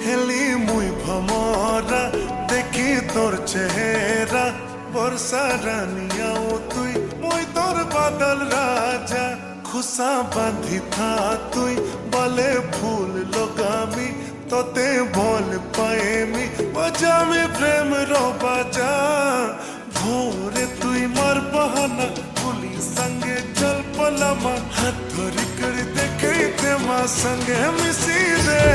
হেলি মুই ভমরা দেখি তোর চেহারা বর্ষা রানিয়াও তুই মুই তোর বাদল রাজা খুশা বাঁধি থা তুই বলে ফুল লোগামি তোতে বল পায়েমি বাজামি প্রেম रो বাজা ভোরে তুই মার বাহানা পুলি সঙ্গে চল পলামা হাত ধরি করে দেখাইতে মা সঙ্গে মিশি রে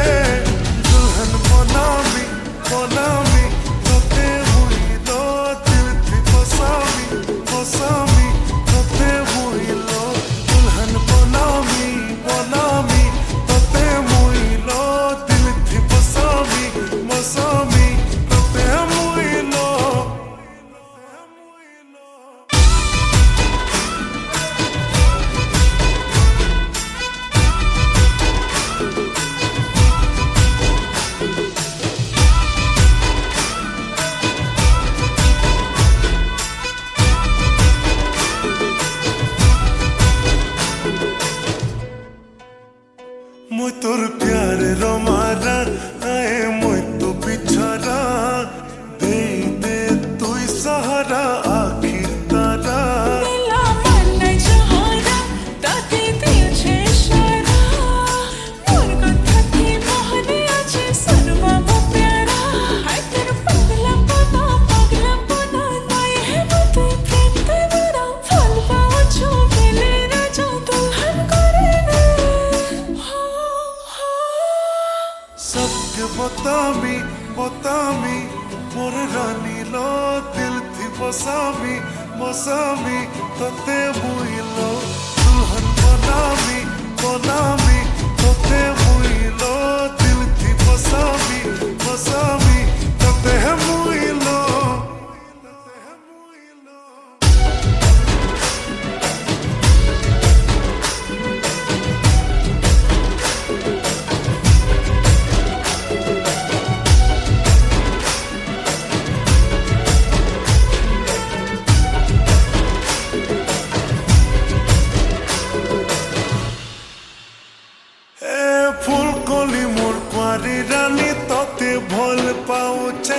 दुल्हन बनामी बनामी তোতে হইলো দিল থি বসামি বসামি তোতে হইলো দুल्हन बनामी बनामी তোতে হইলো দিল থি বসামি বসামি তোতে হইলো मुझ तोर प्यार रोमारा आए मुझ तो बिछारा दे दे तू सहारा आखिर तारा मिला मन नहीं सहारा ताते दिल छे इशारा मोर कथा की मोहनी आछे सर्वा वो प्यारा हाय तेरे पगला पना नहीं है मुझे प्रेम ते बड़ा फल पाओ जो मिले राजा दुल्हन करे ने सबके बतामी बतामी मोर रानी लो दिल थी बसामी बसामी तोते बुइलो दुल्हन बनामी बनामी तोते बुइलो दिल थी बसामी बसामी तोते बुइलो ফুলকলি মোর পারি রানী তোতে ভল পাউছে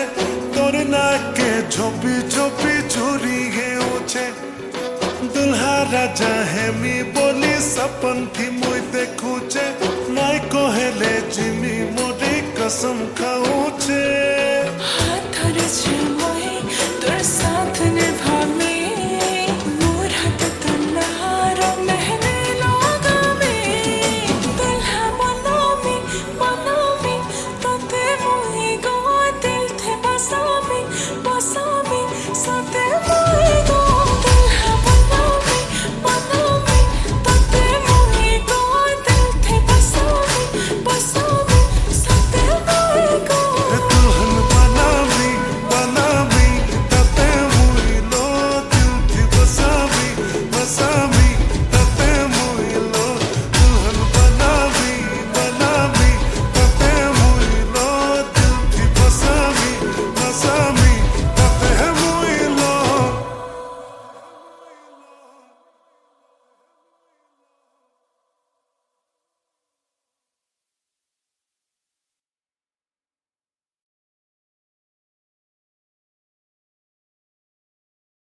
তোর নাকে ঝোপি ঝোপি ঝুরি হেউছে दुल्हा राजा हेमी बोली सपन थी मुई देखुचे नाई कोहेले जिमी मोरी कसम खा